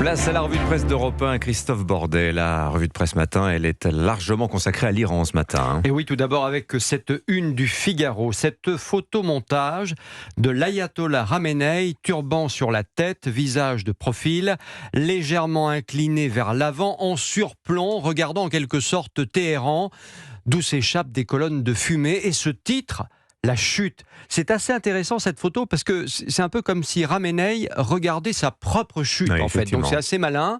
Place à la revue de presse d'Europe 1, Christophe Bordet. La revue de presse matin, elle est largement consacrée à l'Iran ce matin. Et oui, tout d'abord avec cette une du Figaro, cette photomontage de l'ayatollah Khamenei, turban sur la tête, visage de profil, légèrement incliné vers l'avant, en surplomb, regardant en quelque sorte Téhéran, d'où s'échappent des colonnes de fumée. Et ce titre, la chute. C'est assez intéressant cette photo parce que c'est un peu comme si Khamenei regardait sa propre chute, oui, en fait. Donc c'est assez malin.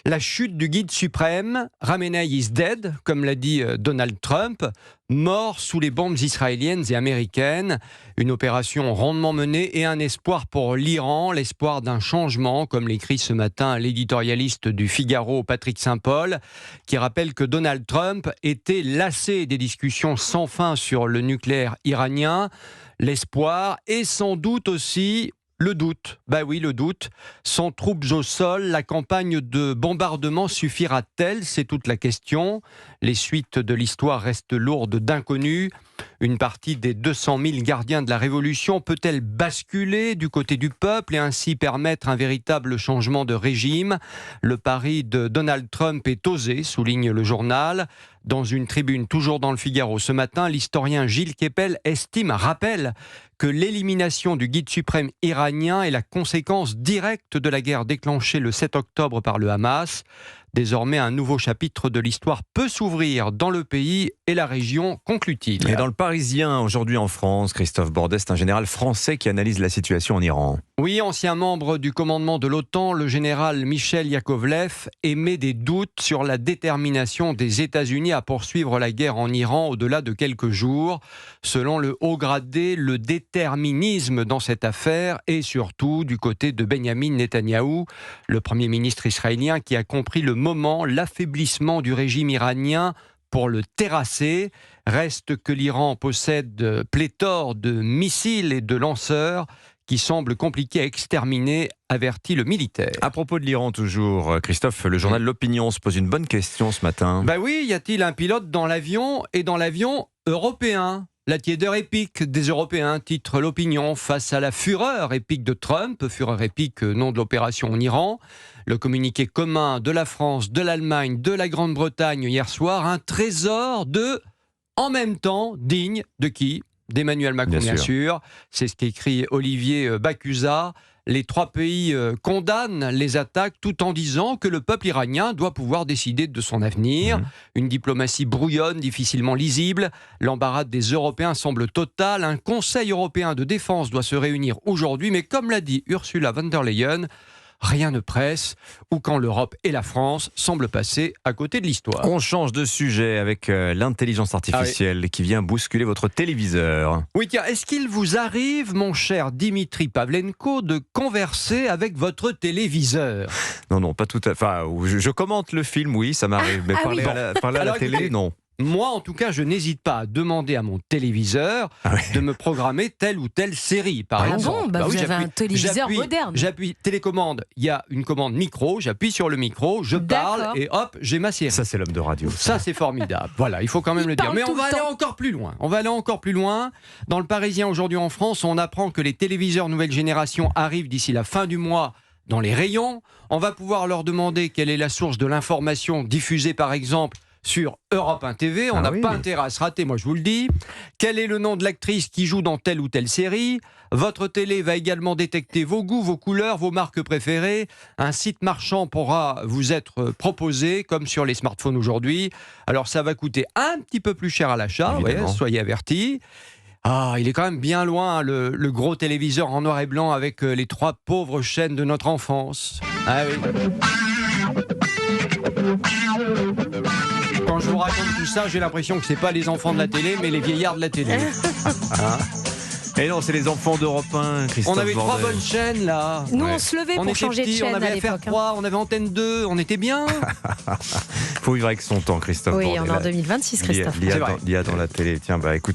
La chute du guide suprême, Khamenei is dead, comme l'a dit Donald Trump, mort sous les bombes israéliennes et américaines. Une opération rondement menée et un espoir pour l'Iran, l'espoir d'un changement, comme l'écrit ce matin l'éditorialiste du Figaro, Patrick Saint-Paul, qui rappelle que Donald Trump était lassé des discussions sans fin sur le nucléaire iranien. L'espoir et sans doute aussi le doute. Ben oui, le doute. Sans troupes au sol, la campagne de bombardement suffira-t-elle ? C'est toute la question. Les suites de l'histoire restent lourdes d'inconnus. Une partie des 200 000 gardiens de la Révolution peut-elle basculer du côté du peuple et ainsi permettre un véritable changement de régime ? Le pari de Donald Trump est osé, souligne le journal. Dans une tribune toujours dans le Figaro ce matin, l'historien Gilles Kepel rappelle que l'élimination du guide suprême iranien est la conséquence directe de la guerre déclenchée le 7 octobre par le Hamas. Désormais, un nouveau chapitre de l'histoire peut s'ouvrir dans le pays et la région, conclut-il. Et dans le Parisien, aujourd'hui en France, Christophe Bordet, c'est un général français qui analyse la situation en Iran. Oui, ancien membre du commandement de l'OTAN, le général Michel Yakovlev émet des doutes sur la détermination des États-Unis à poursuivre la guerre en Iran au-delà de quelques jours. Selon le haut gradé, le déterminisme dans cette affaire est surtout du côté de Benyamin Netanyahou, le Premier ministre israélien qui a compris le moment, l'affaiblissement du régime iranien pour le terrasser. Reste que l'Iran possède pléthore de missiles et de lanceurs qui semblent compliqués à exterminer, avertit le militaire. À propos de l'Iran toujours, Christophe, le journal L'Opinion se pose une bonne question ce matin. Ben oui, y a-t-il un pilote dans l'avion et dans l'avion européen ? La tiédeur épique des Européens, titre L'Opinion, face à la fureur épique de Trump, fureur épique, nom de l'opération en Iran. Le communiqué commun de la France, de l'Allemagne, de la Grande-Bretagne hier soir, un trésor de en même temps digne de qui ? D'Emmanuel Macron, bien sûr. C'est ce qu'écrit Olivier Bakuza. Les trois pays condamnent les attaques tout en disant que le peuple iranien doit pouvoir décider de son avenir. Une diplomatie brouillonne, difficilement lisible. L'embarras des Européens semble total. Un Conseil européen de défense doit se réunir aujourd'hui. Mais comme l'a dit Ursula von der Leyen, rien ne presse, ou quand l'Europe et la France semblent passer à côté de l'histoire. On change de sujet avec l'intelligence artificielle qui vient bousculer votre téléviseur. Oui, tiens, est-ce qu'il vous arrive, mon cher Dimitri Pavlenko, de converser avec votre téléviseur ? Non, pas tout à fait. Enfin, je commente le film, oui, ça m'arrive. Mais parler à la télé, non. Moi, en tout cas, je n'hésite pas à demander à mon téléviseur de me programmer telle ou telle série, par exemple. Bon, vous avez un téléviseur moderne. J'appuie télécommande, il y a une commande micro, j'appuie sur le micro, je parle et hop, j'ai ma série. Ça, c'est l'homme de radio. Ça, c'est formidable. Voilà, il faut quand même le dire. Mais on va aller encore plus loin. Dans le Parisien, aujourd'hui en France, on apprend que les téléviseurs nouvelle génération arrivent d'ici la fin du mois dans les rayons. On va pouvoir leur demander quelle est la source de l'information diffusée, par exemple, sur Europe 1 TV, on n'a pas intérêt à se rater, moi je vous le dis. Quel est le nom de l'actrice qui joue dans telle ou telle série ? Votre télé va également détecter vos goûts, vos couleurs, vos marques préférées. Un site marchand pourra vous être proposé, comme sur les smartphones aujourd'hui. Alors ça va coûter un petit peu plus cher à l'achat, soyez avertis. Ah, il est quand même bien loin, le gros téléviseur en noir et blanc avec les trois pauvres chaînes de notre enfance. Ah oui. Quand je vous raconte tout ça, j'ai l'impression que c'est pas les enfants de la télé, mais les vieillards de la télé. Et non, c'est les enfants d'Europe 1, Christophe On avait Bordet. 3 bonnes chaînes, là. Nous, on se levait pour changer de chaîne on avait à l'époque. FR3, on avait Antenne 2, on était bien. Faut vivre avec son temps, Christophe Bordet. Oui, on est en 2026, Christophe. L'IA dans la télé. Tiens, écoute.